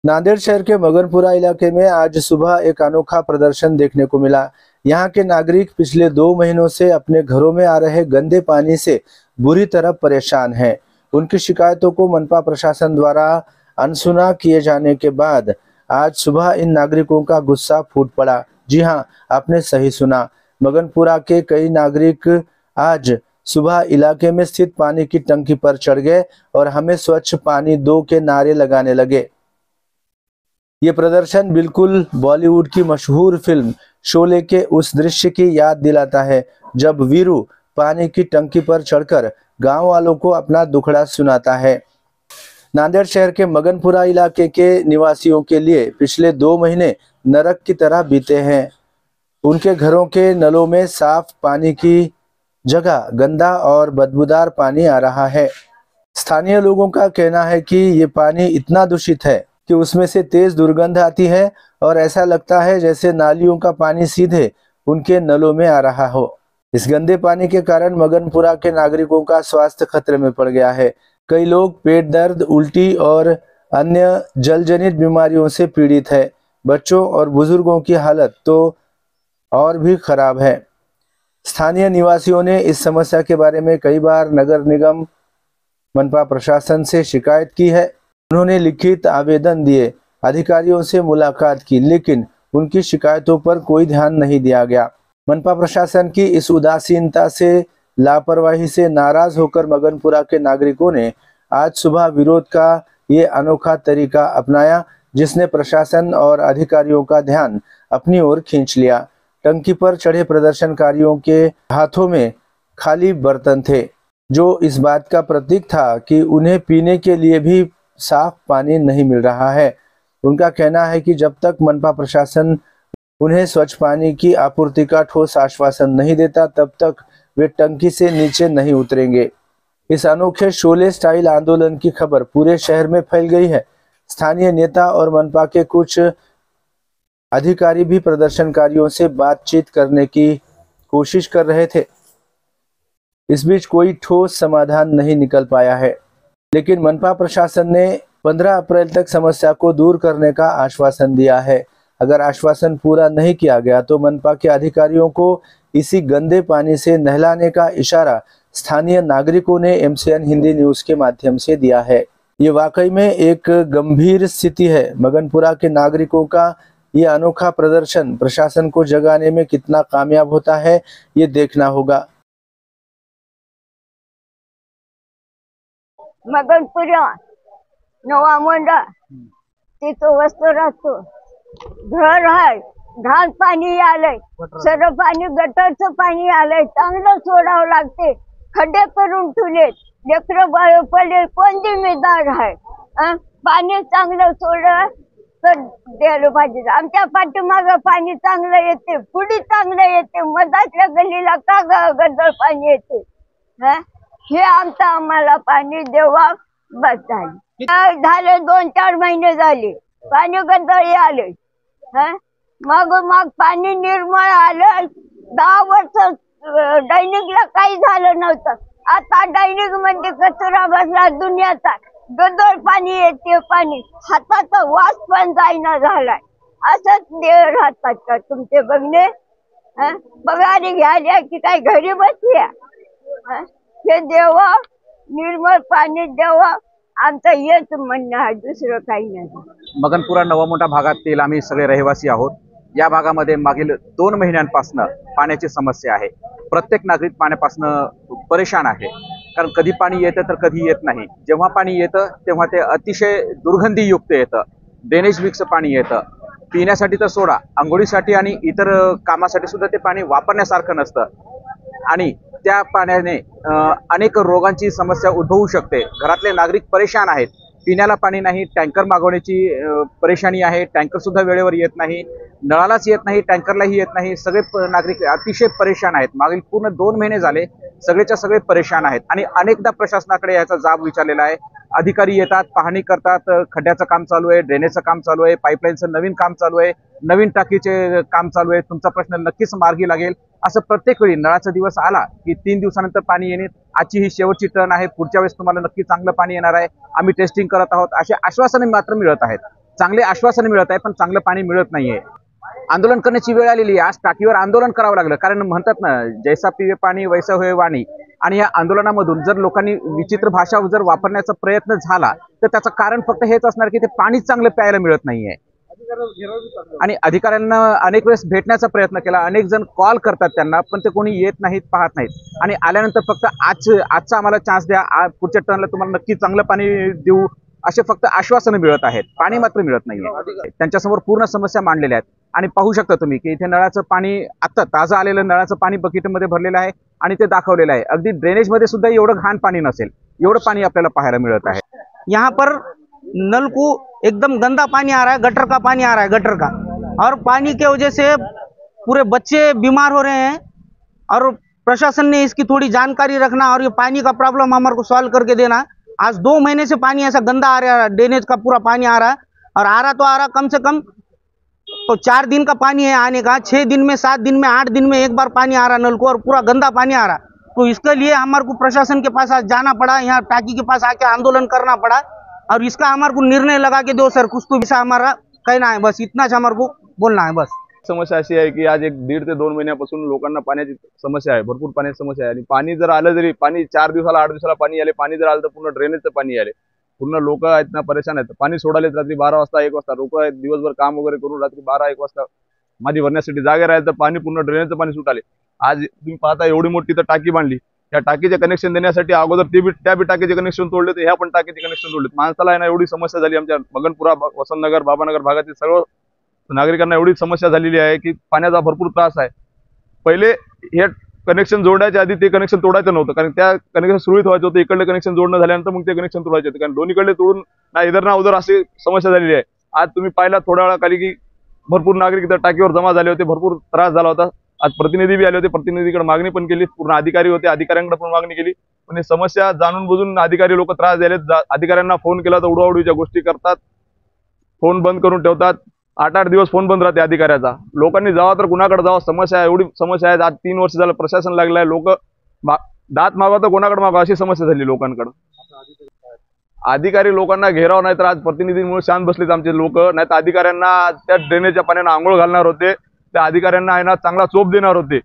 नांदेड़ शहर के मगनपुरा इलाके में आज सुबह एक अनोखा प्रदर्शन देखने को मिला। यहाँ के नागरिक पिछले 2 महीनों से अपने घरों में आ रहे गंदे पानी से बुरी तरह परेशान हैं। उनकी शिकायतों को मनपा प्रशासन द्वारा अनसुना किए जाने के बाद आज सुबह इन नागरिकों का गुस्सा फूट पड़ा। जी हाँ, आपने सही सुना। मगनपुरा के कई नागरिक आज सुबह इलाके में स्थित पानी की टंकी पर चढ़ गए और हमें स्वच्छ पानी दो के नारे लगाने लगे। ये प्रदर्शन बिल्कुल बॉलीवुड की मशहूर फिल्म शोले के उस दृश्य की याद दिलाता है, जब वीरू पानी की टंकी पर चढ़कर गांव वालों को अपना दुखड़ा सुनाता है। नांदेड़ शहर के मगनपुरा इलाके के निवासियों के लिए पिछले 2 महीने नरक की तरह बीते हैं। उनके घरों के नलों में साफ पानी की जगह गंदा और बदबूदार पानी आ रहा है। स्थानीय लोगों का कहना है कि ये पानी इतना दूषित है कि उसमें से तेज दुर्गंध आती है और ऐसा लगता है जैसे नालियों का पानी सीधे उनके नलों में आ रहा हो। इस गंदे पानी के कारण मगनपुरा के नागरिकों का स्वास्थ्य खतरे में पड़ गया है। कई लोग पेट दर्द, उल्टी और अन्य जलजनित बीमारियों से पीड़ित है। बच्चों और बुजुर्गों की हालत तो और भी खराब है। स्थानीय निवासियों ने इस समस्या के बारे में कई बार नगर निगम, मनपा प्रशासन से शिकायत की है। उन्होंने लिखित आवेदन दिए, अधिकारियों से मुलाकात की, लेकिन उनकी शिकायतों पर कोई ध्यान नहीं दिया गया। मनपा प्रशासन की इस उदासीनता से, लापरवाही से नाराज होकर मगनपुरा के नागरिकों ने आज सुबह विरोध का ये अनोखा तरीका अपनाया, जिसने प्रशासन और अधिकारियों का ध्यान अपनी ओर खींच लिया। टंकी पर चढ़े प्रदर्शनकारियों के हाथों में खाली बर्तन थे, जो इस बात का प्रतीक था कि उन्हें पीने के लिए भी साफ पानी नहीं मिल रहा है। उनका कहना है कि जब तक मनपा प्रशासन उन्हें स्वच्छ पानी की आपूर्ति का ठोस आश्वासन नहीं देता, तब तक वे टंकी से नीचे नहीं उतरेंगे। इस अनोखे शोले स्टाइल आंदोलन की खबर पूरे शहर में फैल गई है। स्थानीय नेता और मनपा के कुछ अधिकारी भी प्रदर्शनकारियों से बातचीत करने की कोशिश कर रहे थे। इस बीच कोई ठोस समाधान नहीं निकल पाया है, लेकिन मनपा प्रशासन ने 15 अप्रैल तक समस्या को दूर करने का आश्वासन दिया है। अगर आश्वासन पूरा नहीं किया गया तो मनपा के अधिकारियों को इसी गंदे पानी से नहलाने का इशारा स्थानीय नागरिकों ने एमसीएन हिंदी न्यूज के माध्यम से दिया है। ये वाकई में एक गंभीर स्थिति है। मगनपुरा के नागरिकों का ये अनोखा प्रदर्शन प्रशासन को जगाने में कितना कामयाब होता है, ये देखना होगा। मगनपुरा नवा मोंडा तिथं वस्तू राहतो, घर आहे, घाण पाणी आलंय, सर्व पाणी गटरचं पाणी आलंय, चांगलं सोडावं लागते। खड्डे करून ठेवलेत, लेकरं बाळ पडले, कोण जिम्मेदार आहे? पाणी चांगलं सोडलं तर द्यायला पाहिजे। आमच्या पाठीमागं पाणी चांगलं येते, पुढे चांगलं येते, मधातल्या गल्लीला का गदळ पाणी येते? हे आमचं आम्हाला पाणी देवा बस झाले 2-4 महिने झाले, पाणी गदळ आले। मग पाणी निर्मळ आलं। 10 वर्ष दैनिकला काही झालं नव्हतं, आता दैनिक मध्ये कचरा बसला दुनियाचा। गदळ पाणी येते, पाणी हाताचा वास पण जाईना झालाय। असंच देव राहतात का तुमचे बघणे? पगारी घ्यायला की काय घरी बसल्या? हे देवा, निर्मळ पाणी देवा, आमचं हेच म्हणणं आहे, दुसरं काही नाही। मगनपुरा नवा मोठा भागातील आम्ही सगळे रहिवासी आहोत। या भागामध्ये मागील 2 महिन्यांपासून पाण्याची समस्या आहे। प्रत्येक नागरिक पाण्यापासून परेशान आहे, कारण कधी पाणी येतं तर कधी येत नाही। जेव्हा पाणी येतं तेव्हा ते अतिशय दुर्गंधीयुक्त येतं, ड्रेनेज मिक्स पाणी येतं। पिण्यासाठी तर सोडा, आंघोळीसाठी आणि इतर कामासाठी सुद्धा ते पाणी वापरण्यासारखं नसतं आणि त्या पाण्याने अनेक रोगांची समस्या उद्भवू शकते। घरातले नागरिक परेशान आहेत, पिण्याला पाणी नाही, टँकर मागवण्याची परेशानी आहे, टँकर सुद्धा वेळेवर येत नाही, नळालाच येत नाही, टँकरलाही येत नाही। सगळे नागरिक अतिशय परेशान आहेत। मागील पूर्ण 2 महिने झाले सगळेच्या सगळे परेशान आहेत आणि अनेकदा प्रशासनाकडे याचा जाब विचारलेला आहे। अधिकारी येतात, पाहणी करतात, खड्ड्याचं काम चालू आहे, ड्रेनेजचं काम चालू आहे, पाईपलाईनचं नवीन काम चालू आहे, नवीन टाकीचे काम चालू आहे, तुमचा प्रश्न नक्कीच मार्गी लागेल असं प्रत्येक वेळी। नळाचा दिवस आला की 3 दिवसानंतर पाणी येणे, आजची ही शेवटची टर्न आहे, पुढच्या वेळेस तुम्हाला नक्की चांगलं पाणी येणार आहे, आम्ही टेस्टिंग करत आहोत, असे आश्वासने मात्र मिळत आहेत। चांगले आश्वासन मिळत आहे, पण चांगलं पाणी मिळत नाहीये. आंदोलन करण्याची वेळ आलेली आहे. आज टाकीवर आंदोलन करावं लागलं, कारण म्हणतात ना, जैसा पिवे पाणी वैसा होय वाणी. आणि या आंदोलनामधून जर लोकांनी विचित्र भाषा जर वापरण्याचा प्रयत्न झाला तर त्याचं कारण फक्त हेच असणार की ते पाणीच चांगलं प्यायला मिळत नाहीये. आणि अधिकाऱ्यांना अनेक वेळेस भेटण्याचा प्रयत्न केला, अनेक जण कॉल करतात त्यांना, पण ते कोणी येत नाहीत, पाहत नाहीत. आणि आल्यानंतर फक्त आजचा आम्हाला चान्स द्या, पुढच्या टर्नला तुम्हाला नक्की चांगलं पाणी देऊ, असे फक्त आश्वासनं मिळत आहेत, पाणी मात्र मिळत नाहीये. त्यांच्यासमोर पूर्ण समस्या मांडलेल्या आहेत. आणि पाहू शकता तुम्ही की इथे नळाचं पाणी, आता ताजं आलेलं नळाचं पाणी बकेटमध्ये भरलेलं आहे आणि ते दाखवलेलं आहे. अगदी ड्रेनेजमध्ये सुद्धा एवढं घाण पाणी नसेल, एवढं पाणी आपल्याला पाहायला मिळत आहे. यहाँ पर नल को एकदम गंदा पानी आ रहा है, गटर का पानी आ रहा है, गटर का। और पानी के वजह से पूरे बच्चे बीमार हो रहे हैं। और प्रशासन ने इसकी थोड़ी जानकारी रखना और ये पानी का प्रॉब्लम हमारे को सॉल्व करके देना। आज 2 महीने से पानी ऐसा गंदा आ रहा है, ड्रेनेज का पूरा पानी आ रहा है। और आ रहा कम से कम तो 4 दिन का पानी है आने का, 6 दिन में, 7 दिन में, 8 दिन में एक बार पानी आ रहा नल को, और पूरा गंदा पानी आ रहा। तो इसके लिए हमारे को प्रशासन के पास आज जाना पड़ा, यहाँ टाकी के पास आके आंदोलन करना पड़ा। और इसका हमारे को निर्णय लगा के दो सर, कुछ तो ऐसा हमारा कहना है, बस इतना हमारे को बोलना है बस। समस्या अशी आहे की आज 1.5 ते 2 महिन्यापासून लोकांना पाण्याची समस्या आहे, भरपूर पाण्याची समस्या आहे। आणि पाणी जर आलं, जरी पाणी 4 दिवसाला 8 दिवसाला पाणी आले, पाणी जर आलं तर पूर्ण ड्रेनेजचं पाणी आले, पूर्ण लोक आहेत ना परेशान आहेत। पाणी सोडालेत रात्री 12 वाजता 1 वाजता, लोक आहेत दिवसभर काम वगैरे करून रात्री 12-1 वाजता माझी भरण्यासाठी जागे राहिले, तर पाणी पूर्ण ड्रेनेजचं पाणी सुटाले। आज तुम्ही पाहता एवढी मोठी तर टाकी बांधली, त्या टाकीचे कनेक्शन देण्यासाठी अगोदर त्या बी टाकीचे कनेक्शन तोडले, तर ह्या पण टाकीचे कनेक्शन तोडले। माणसाला आहे ना एवढी समस्या झाली, आमच्या मगनपुरा, वसंतनगर, बाबानगर भागातील सर्व नागरिकांना एवढी समस्या झालेली आहे की पाण्याचा भरपूर त्रास आहे। पहिले हे कनेक्शन जोडायच्या आधी ते कनेक्शन तोडायचं नव्हतं, कारण त्या कनेक्शन सुरळीत व्हायचं होतं। इकडले कनेक्शन जोडणं झाल्यानंतर मग ते कनेक्शन तोडायचे होते, कारण दोन्हीकडे तोडून ना इधर ना उधर अशी समस्या झालेली आहे। आज तुम्ही पाहिला थोड्या वेळाखाली की भरपूर नागरिक इथं टाकीवर जमा झाले होते, भरपूर त्रास झाला होता। आज प्रतिनिधी बी आले होते, प्रतिनिधीकडे मागणी पण केली, पूर्ण अधिकारी होते, अधिकाऱ्यांकडे पण मागणी केली, पण ही समस्या जाणून बुजून अधिकारी लोक त्रास द्यायले। अधिकाऱ्यांना फोन केला तर उडवाउडवीच्या गोष्टी करतात, फोन बंद करून ठेवतात, 8-8 दिवस फोन बंद राहते अधिकाऱ्याचा। लोकांनी जावा तर कुणाकडे जावं, समस्या आहे, एवढी समस्या आहे। आज 3 वर्ष झालं प्रशासन लागलं आहे, लोक दात मागा तर कोणाकडे मागा अशी समस्या झाली लोकांकडे। अधिकारी लोकांना घेराव, नाही तर आज प्रतिनिधींमुळे शांत बसलेत आमचे लोक, नाही तर अधिकाऱ्यांना त्या ड्रेनेजच्या पाण्याने आंघोळ घालणार होते, त्या अधिकाऱ्यांना आहे ना चांगला चोप देणार होते।